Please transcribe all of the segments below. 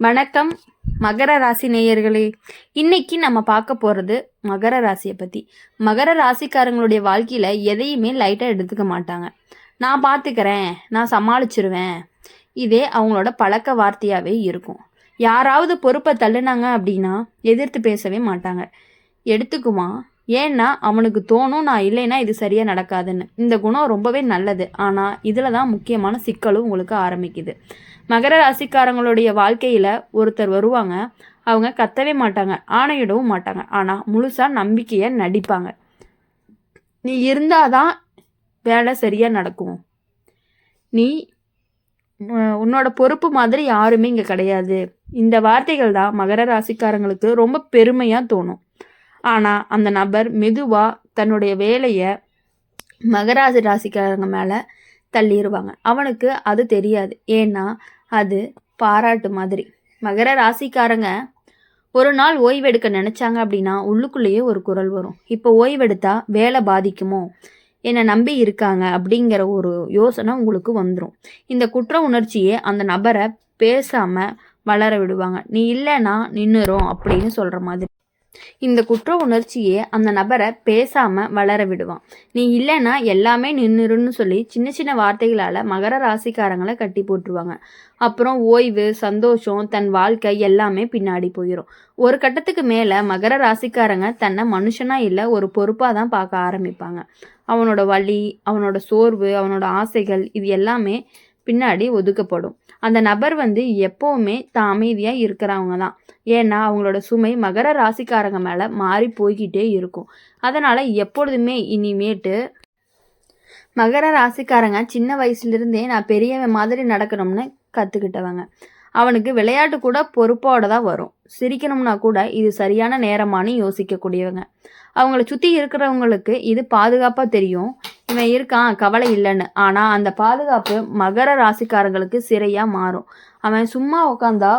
வணக்கம் மகர ராசி நேயர்களே. இன்னைக்கு நம்ம பார்க்க போகிறது மகர ராசியை பற்றி. மகர ராசிக்காரங்களுடைய வாழ்க்கையில் எதையுமே லைட்டாக எடுத்துக்க மாட்டாங்க. நான் பார்த்துக்கிறேன், நான் சமாளிச்சிருவேன், இதே அவங்களோட பழக்க வார்த்தையாகவே இருக்கும். யாராவது பொறுப்பை தள்ளுனாங்க அப்படின்னா எதிர்த்து பேசவே மாட்டாங்க. எடுத்துக்குவான். ஏன்னா அவனுக்கு தோணும் நான் இல்லைன்னா இது சரியாக நடக்காதுன்னு. இந்த குணம் ரொம்பவே நல்லது. ஆனால் இதில் தான் முக்கியமான சிக்கலும் உங்களுக்கு ஆரம்பிக்குது. மகர ராசிக்காரங்களுடைய வாழ்க்கையில் ஒருத்தர் வருவாங்க. அவங்க கத்தவே மாட்டாங்க, ஆணையிடவும் மாட்டாங்க, ஆனால் முழுசாக நம்பிக்கையை நடிப்பாங்க. நீ இருந்தாதான் வேலை சரியாக நடக்கும், நீ உன்னோட பொறுப்பு மாதிரி யாருமே இங்கே கிடையாது. இந்த வார்த்தைகள் தான் மகர ராசிக்காரங்களுக்கு ரொம்ப பெருமையாக தோணும். ஆனால் அந்த நபர் மெதுவாக தன்னுடைய வேலையை மகராசி ராசிக்காரங்க மேலே தள்ளிடுவாங்க. அவனுக்கு அது தெரியாது. ஏன்னா அது பாராட்டு மாதிரி. மகர ராசிக்காரங்க ஒரு நாள் ஓய்வெடுக்க நினச்சாங்க அப்படின்னா உள்ளுக்குள்ளேயே ஒரு குரல் வரும், இப்போ ஓய்வெடுத்தா வேலை பாதிக்குமோ, என்னை நம்பி இருக்காங்க அப்படிங்கிற ஒரு யோசனை உங்களுக்கு வந்துடும். இந்த குற்ற உணர்ச்சியே அந்த நபரை பேசாமல் வளர விடுவாங்க. நீ இல்லைன்னா நின்றுரும் அப்படின்னு சொல்கிற மாதிரி. இந்த குற்ற உணர்ச்சியே அந்த நபரை பேசாமல் வளர விடுவான். நீ இல்லைன்னா எல்லாமே நின்றுன்னு சொல்லி சின்ன சின்ன வார்த்தைகளால் மகர ராசிக்காரங்களை கட்டி போட்டுருவாங்க. அப்புறம் ஓய்வு, சந்தோஷம், தன் வாழ்க்கை எல்லாமே பின்னாடி போயிடும். ஒரு கட்டத்துக்கு மேலே மகர ராசிக்காரங்க தன்னை மனுஷனாக இல்லை ஒரு பொறுப்பாக தான் பார்க்க ஆரம்பிப்பாங்க. அவனோட வலி, அவனோட சோர்வு, அவனோட ஆசைகள் இது எல்லாமே பின்னாடி ஒதுக்கப்படும். அந்த நபர் எப்போவுமே தான் அமைதியாக இருக்கிறவங்க தான். ஏன்னா அவங்களோட சுமை மகர ராசிக்காரங்க மேலே மாறி போய்கிட்டே இருக்கும். அதனால் எப்பொழுதுமே இனிமேட்டு மகர ராசிக்காரங்க சின்ன வயசுலேருந்தே நான் பெரியவன் மாதிரி நடக்கணும்னு கற்றுக்கிட்டவங்க. அவனுக்கு விளையாட்டு கூட பொறுப்போட தான் வரும். சிரிக்கணும்னா கூட இது சரியான நேரமானு யோசிக்கக்கூடியவங்க. அவங்கள சுற்றி இருக்கிறவங்களுக்கு இது பாதுகாப்பாக தெரியும், இவன் இருக்கான் கவலை இல்லைன்னு. ஆனால் அந்த பாதுகாப்பு மகர ராசிக்காரங்களுக்கு சிறையாக மாறும். அவன் சும்மா உட்காந்தா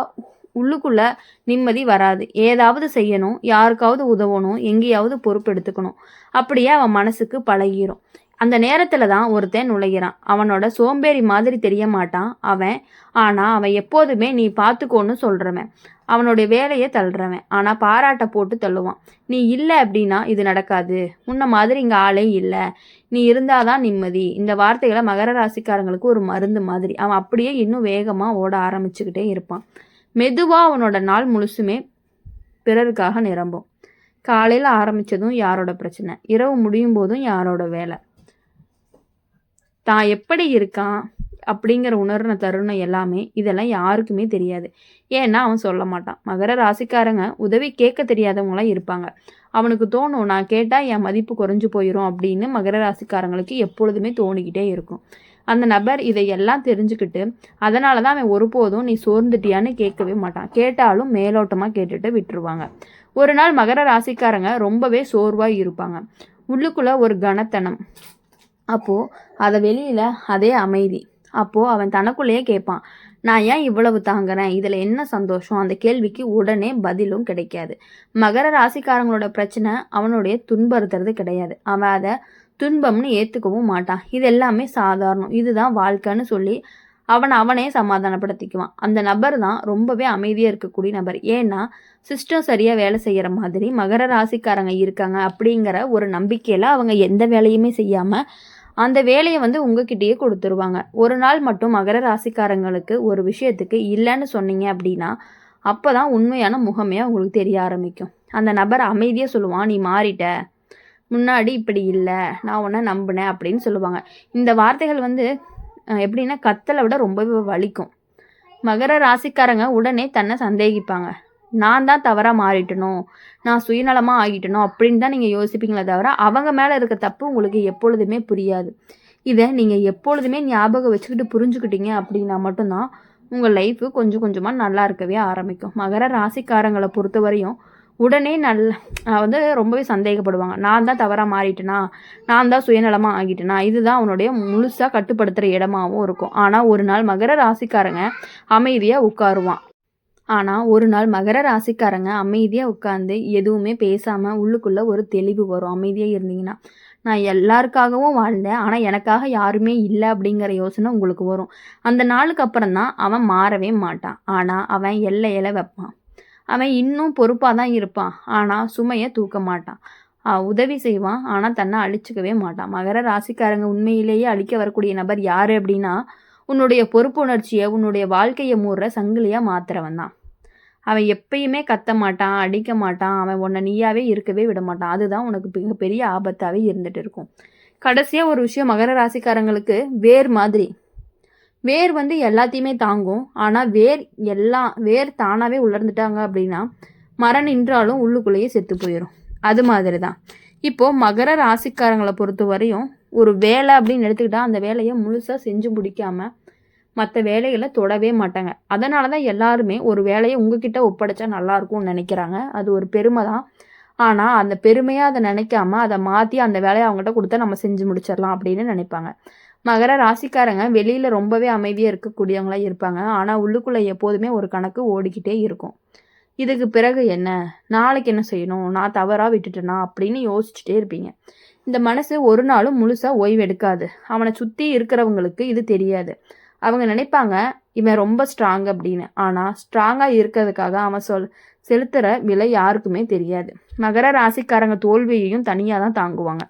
உள்ளுக்குள்ளே நிம்மதி வராது. ஏதாவது செய்யணும், யாருக்காவது உதவணும், எங்கேயாவது பொறுப்பு எடுத்துக்கணும், அப்படியே அவன் மனசுக்கு பழகிரும். அந்த நேரத்தில் தான் ஒருத்தன் நுழைகிறான். அவனோட சோம்பேறி மாதிரி தெரிய மாட்டான் அவன். ஆனால் அவன் எப்போதுமே நீ பார்த்துக்கோன்னு சொல்கிறவன், அவனுடைய வேலையை தள்ளுறவன். ஆனால் பாராட்டை போட்டு தள்ளுவான். நீ இல்லை அப்படின்னா இது நடக்காது, முன்ன மாதிரி இங்கே ஆளே இல்லை, நீ இருந்தாதான் நிம்மதி. இந்த வார்த்தைகளை மகர ராசிக்காரங்களுக்கு ஒரு மருந்து மாதிரி. அவன் அப்படியே இன்னும் வேகமாக ஓட ஆரம்பிச்சுக்கிட்டே இருப்பான். மெதுவாக அவனோட நாள் முழுசுமே பிறருக்காக நிரம்பும். காலையில் ஆரம்பித்ததும் யாரோட பிரச்சனை, இரவு முடியும் போதும் யாரோட வேலை. தான் எப்படி இருக்கான் அப்படிங்கிற உணர்ன தருணம் எல்லாமே இதெல்லாம் யாருக்குமே தெரியாது. ஏன்னா அவன் சொல்ல மாட்டான். மகர ராசிக்காரங்க உதவி கேட்க தெரியாதவங்களாம் இருப்பாங்க. அவனுக்கு தோணும் நான் கேட்டால் என் மதிப்பு குறைஞ்சு போயிடும் அப்படின்னு மகர ராசிக்காரங்களுக்கு எப்பொழுதுமே தோணிக்கிட்டே இருக்கும். அந்த நபர் இதையெல்லாம் தெரிஞ்சுக்கிட்டு அதனால தான் அவன் ஒருபோதும் நீ சோர்ந்துட்டியான்னு கேட்கவே மாட்டான். கேட்டாலும் மேலோட்டமாக கேட்டுட்டு விட்டுருவாங்க. ஒரு நாள் மகர ராசிக்காரங்க ரொம்பவே சோர்வாக இருப்பாங்க. உள்ளுக்குள்ளே ஒரு கனத்தனம், அப்போது அதை வெளியில் அதே அமைதி. அப்போது அவன் தனக்குள்ளேயே கேட்பான், நான் ஏன் இவ்வளவு தாங்குறேன், இதில் என்ன சந்தோஷம்? அந்த கேள்விக்கு உடனே பதிலும் கிடைக்காது. மகர ராசிக்காரங்களோட பிரச்சனை அவனுடைய துன்புறுத்துறது கிடையாது. அவன் அதை துன்பம்னு ஏற்றுக்கவும் மாட்டான். இது எல்லாமே சாதாரணம், இதுதான் வாழ்க்கைன்னு சொல்லி அவனே சமாதானப்படுத்திக்குவான். அந்த நபர் தான் ரொம்பவே அமைதியாக இருக்கக்கூடிய நபர். ஏன்னா சிஸ்டம் சரியாக வேலை செய்கிற மாதிரி மகர ராசிக்காரங்க இருக்காங்க அப்படிங்கிற ஒரு நம்பிக்கையில் அவங்க எந்த வேலையுமே செய்யாமல் அந்த வேலையை உங்ககிட்டயே கொடுத்துருவாங்க. ஒரு நாள் மட்டும் மகர ராசிக்காரங்களுக்கு ஒரு விஷயத்துக்கு இல்லைன்னு சொன்னீங்க அப்படின்னா அப்போ தான் உண்மையான முகமே உங்களுக்கு தெரிய ஆரம்பிக்கும். அந்த நபர் அமைதியாக சொல்லுவான், நீ மாறிட்ட, முன்னாடி இப்படி இல்லை, நான் உன்னை நம்பினேன் அப்படின்னு சொல்லுவாங்க. இந்த வார்த்தைகள் எப்படின்னா கத்தலை விட ரொம்பவே வலிக்கும். மகர ராசிக்காரங்க உடனே தன்னை சந்தேகிப்பாங்க. நான் தான் தவறாக மாறிட்டணும், நான் சுயநலமாக ஆகிட்டணும் அப்படின்னு தான் நீங்கள் யோசிப்பீங்களே தவிர அவங்க மேலே இருக்க தப்பு உங்களுக்கு எப்பொழுதுமே புரியாது. இதை நீங்கள் எப்பொழுதுமே ஞாபகம் வச்சுக்கிட்டு புரிஞ்சுக்கிட்டீங்க அப்படின்னா மட்டும்தான் உங்கள் லைஃபு கொஞ்சம் கொஞ்சமாக நல்லா இருக்கவே ஆரம்பிக்கும். மகர ராசிக்காரங்களை பொறுத்தவரையும் உடனே ரொம்பவே சந்தேகப்படுவாங்க. நான் தான் தவறாக மாறிட்டேனா, நான் தான் சுயநலமாக ஆகிட்டேனா, இதுதான் அவனுடைய முழுசாக கட்டுப்படுத்துகிற இடமாகவும் இருக்கும். ஆனால் ஒரு நாள் மகர ராசிக்காரங்க அமைதியாக உட்காருவான். ஆனால் ஒரு நாள் மகர ராசிக்காரங்க அமைதியாக உட்காந்து எதுவுமே பேசாமல் உள்ளுக்குள்ளே ஒரு தெளிவு வரும். அமைதியாக இருந்தீங்கன்னா நான் எல்லாருக்காகவும் வாழ்ந்தேன், ஆனால் எனக்காக யாருமே இல்லை அப்படிங்கிற யோசனை உங்களுக்கு வரும். அந்த நாளுக்கு அப்புறம் தான் அவன் மாறவே மாட்டான். ஆனால் அவன் எல்லையில வைப்பான். அவன் இன்னும் பொறுப்பாக தான் இருப்பான், ஆனால் சுமையை தூக்க மாட்டான். உதவி செய்வான், ஆனால் தன்னை அழிச்சிக்கவே மாட்டான். மகர ராசிக்காரங்க உண்மையிலேயே அழிக்க வரக்கூடிய நபர் யார் அப்படின்னா, உன்னுடைய பொறுப்புணர்ச்சியை, உன்னுடைய வாழ்க்கையை மூடுற சங்கிலியாக மாத்துறவன் தான். அவன் எப்பயுமே கத்த மாட்டான், அடிக்க மாட்டான், அவன் உன்னை நீயாவே இருக்கவே விட மாட்டான். அதுதான் உனக்கு மிகப்பெரிய ஆபத்தாகவே இருந்துட்டு இருக்கும். கடைசியாக ஒரு விஷயம், மகர ராசிக்காரங்களுக்கு வேர் மாதிரி. வேர் எல்லாத்தையுமே தாங்கும், ஆனால் வேர் தானாகவே உலர்ந்துட்டாங்க அப்படின்னா மரம் நின்றாலும் உள்ளுக்குள்ளேயே செத்து போயிடும். அது மாதிரி தான் இப்போது மகர ராசிக்காரங்களை பொறுத்த வரையும் ஒரு வேலை அப்படின்னு எடுத்துக்கிட்டால் அந்த வேலையை முழுசாக செஞ்சு முடிக்காமல் மற்ற வேலைகளை தொடவே மாட்டாங்க. அதனால தான் எல்லாருமே ஒரு வேலையை உங்ககிட்ட ஒப்படைச்சா நல்லாயிருக்கும்னு நினைக்கிறாங்க. அது ஒரு பெருமை தான். ஆனால் அந்த பெருமையாக அதை நினைக்காம அதை மாற்றி அந்த வேலையை அவங்ககிட்ட கொடுத்தா நம்ம செஞ்சு முடிச்சிடலாம் அப்படின்னு நினைப்பாங்க. மகர ராசிக்காரங்க வெளியில் ரொம்பவே அமைதியாக இருக்கக்கூடியவங்களாக இருப்பாங்க, ஆனால் உள்ளுக்குள்ளே எப்போதுமே ஒரு கணக்கு ஓடிக்கிட்டே இருக்கும். இதுக்கு பிறகு என்ன, நாளைக்கு என்ன செய்யணும், நான் தவறாக விட்டுட்டேனா அப்படின்னு யோசிச்சுட்டே இருப்பீங்க. இந்த மனசு ஒரு நாளும் முழுசாக ஓய்வு எடுக்காது. அவனை சுற்றி இருக்கிறவங்களுக்கு இது தெரியாது. அவங்க நினைப்பாங்க இவன் ரொம்ப ஸ்ட்ராங் அப்படின்னு. ஆனால் ஸ்ட்ராங்காக இருக்கிறதுக்காக அவன் செலுத்துகிற விலை யாருக்குமே தெரியாது. மகர ராசிக்காரங்க தோல்வியையும் தனியாக தான் தாங்குவாங்க,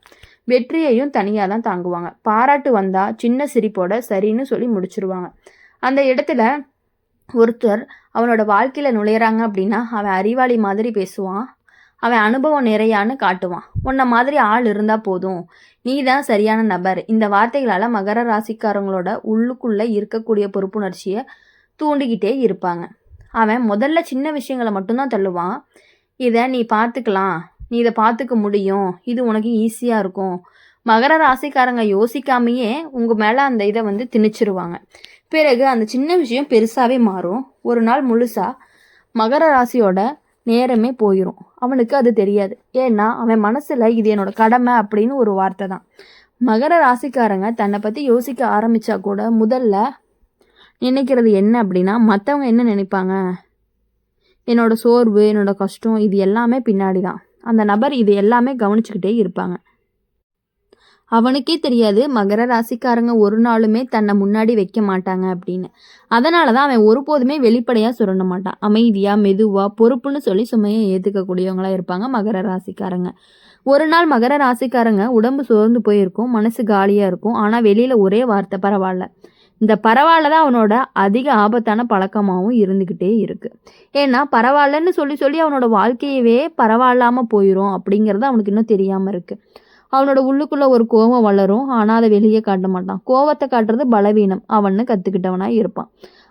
வெற்றியையும் தனியாக தான் தாங்குவாங்க. பாராட்டு வந்தால் சின்ன சிரிப்போட சரின்னு சொல்லி முடிச்சிருவாங்க. அந்த இடத்துல ஒருத்தர் அவனோட வாழ்க்கையில் நுழையிறாங்க அப்படின்னா அவன் அறிவாளி மாதிரி பேசுவான், அவன் அனுபவம் நிறையான்னு காட்டுவான். உன்ன மாதிரி ஆள் இருந்தால் போதும், நீ தான் சரியான நபர். இந்த வார்த்தைகளால் மகர ராசிக்காரங்களோட உள்ளுக்குள்ளே இருக்கக்கூடிய பொறுப்புணர்ச்சியை தூண்டிக்கிட்டே இருப்பாங்க. அவன் முதல்ல சின்ன விஷயங்களை மட்டும்தான் தள்ளுவான். இதை நீ பார்த்துக்கலாம், நீ இதை பார்த்துக்க முடியும், இது உனக்கு ஈஸியாக இருக்கும். மகர ராசிக்காரங்க யோசிக்காமையே உங்கள் மேலே அந்த இதை திணிச்சிருவாங்க. பிறகு அந்த சின்ன விஷயம் பெருசாகவே மாறும். ஒரு நாள் முழுசாக மகர ராசியோட நேரமே போயிடும். அவனுக்கு அது தெரியாது. ஏன்னா அவன் மனசில் இது என்னோட கடமை அப்படின்னு ஒரு வார்த்தை தான். மகர ராசிக்காரங்க தன்னை பற்றி யோசிக்க ஆரம்பித்தா கூட முதல்ல நினைக்கிறது என்ன அப்படின்னா, மற்றவங்க என்ன நினைப்பாங்க, என்னோட சோர்வு, என்னோட கஷ்டம், இது எல்லாமே பின்னாடி தான். அந்த நபர் இது எல்லாமே கவனிச்சுக்கிட்டே இருப்பாங்க. அவனுக்கே தெரியாது மகர ராசிக்காரங்க ஒரு நாளுமே தன்னை முன்னாடி வைக்க மாட்டாங்க அப்படின்னு. அதனால தான் அவன் ஒருபோதுமே வெளிப்படையாக சுரண்ட மாட்டான். அமைதியாக மெதுவாக பொறுப்புன்னு சொல்லி சுமையை ஏற்றுக்கக்கூடியவங்களாக இருப்பாங்க மகர ராசிக்காரங்க. ஒரு நாள் மகர ராசிக்காரங்க உடம்பு சோர்ந்து போயிருக்கும், மனசு காலியாக இருக்கும், ஆனால் வெளியில் ஒரே வார்த்தை பரவாயில்ல. இந்த பரவாயில்ல தான் அவனோட அதிக ஆபத்தான பழக்கமாகவும் இருந்துக்கிட்டே இருக்குது. ஏன்னா பரவாயில்லன்னு சொல்லி சொல்லி அவனோட வாழ்க்கையவே பரவாயில்லாமல் போயிடும் அப்படிங்கிறது அவனுக்கு இன்னும் தெரியாமல் இருக்குது. அவனோட உள்ளுக்குள்ளே ஒரு கோபம் வளரும், ஆனால் அதை வெளியே காட்ட மாட்டான். கோபத்தை காட்டுறது பலவீனம் அவன்னு கற்றுக்கிட்டவனாக இருப்பான்.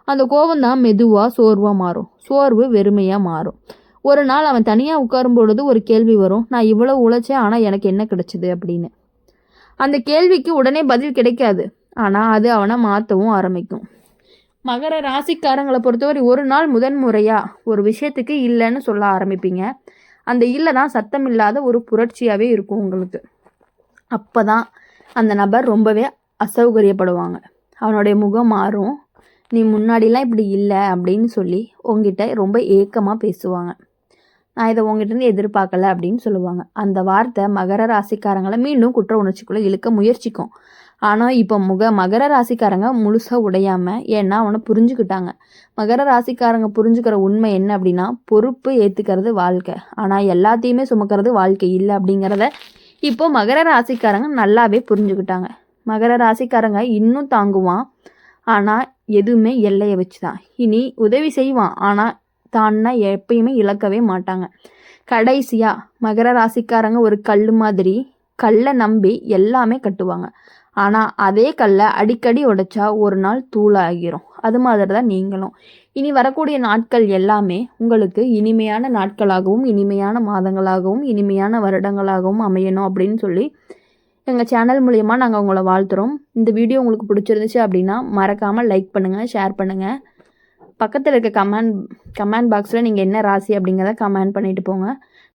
அந்த கோபம் தான் மெதுவாக சோர்வாக மாறும், சோர்வு வெறுமையாக மாறும். ஒரு நாள் அவன் தனியாக உட்காரும் பொழுது ஒரு கேள்வி வரும், நான் இவ்வளோ உழைச்சேன் ஆனால் எனக்கு என்ன கிடைச்சிது அப்படின்னு. அந்த கேள்விக்கு உடனே பதில் கிடைக்காது, ஆனால் அது அவனை மாற்றவும் ஆரம்பிக்கும். மகர ராசிக்காரங்களை பொறுத்தவரை ஒரு நாள் முதன்முறையாக ஒரு விஷயத்துக்கு இல்லைன்னு சொல்ல ஆரம்பிப்பீங்க. அந்த இல்லை தான் சத்தம் இல்லாத ஒரு புரட்சியாகவே இருக்கும் உங்களுக்கு. அப்போ தான் அந்த நபர் ரொம்பவே அசௌகரியப்படுவாங்க. அவனுடைய முகம் மாறும். நீ முன்னாடிலாம் இப்படி இல்லை அப்படின்னு சொல்லி உங்ககிட்ட ரொம்ப ஏக்கமாக பேசுவாங்க. நான் இதை உங்ககிட்டருந்து எதிர்பார்க்கல அப்படின்னு சொல்லுவாங்க. அந்த வார்த்தை மகர ராசிக்காரங்களை மீண்டும் குற்ற உணர்ச்சிக்குள்ளே இழுக்க முயற்சிக்கும். ஆனால் இப்போ மகர ராசிக்காரங்க முழுசாக உடையாமல், ஏன்னா அவனை புரிஞ்சுக்கிட்டாங்க. மகர ராசிக்காரங்க புரிஞ்சுக்கிற உண்மை என்ன அப்படின்னா, பொறுப்பு ஏற்றுக்கிறது வாழ்க்கை, ஆனால் எல்லாத்தையுமே சுமக்கிறது வாழ்க்கை இல்லை அப்படிங்கிறத இப்போ மகர ராசிக்காரங்க நல்லாவே புரிஞ்சுக்கிட்டாங்க. மகர ராசிக்காரங்க இன்னும் தாங்குவான், ஆனால் எதுவுமே எல்லையை வச்சு தான். இனி உதவி செய்வான், ஆனால் தான்னா எப்பயுமே இழக்கவே மாட்டாங்க. கடைசியாக மகர ராசிக்காரங்க ஒரு கல் மாதிரி, கல்லை நம்பி எல்லாமே கட்டுவாங்க. ஆனால் அதே கல்லை அடிக்கடி உடைச்சா ஒரு நாள் தூளாகிரும். அது மாதிரி தான் நீங்களும். இனி வரக்கூடிய நாட்கள் எல்லாமே உங்களுக்கு இனிமையான நாட்களாகவும் இனிமையான மாதங்களாகவும் இனிமையான வருடங்களாகவும் அமையணும் அப்படின்னு சொல்லி எங்கள் சேனல் மூலயமா நாங்கள் உங்களை வாழ்த்துறோம். இந்த வீடியோ உங்களுக்கு பிடிச்சிருந்துச்சு அப்படின்னா மறக்காமல் லைக் பண்ணுங்கள், ஷேர் பண்ணுங்கள். பக்கத்தில் இருக்க கமெண்ட் பாக்ஸில் நீங்கள் என்ன ராசி அப்படிங்கிறத கமெண்ட் பண்ணிட்டு போங்க.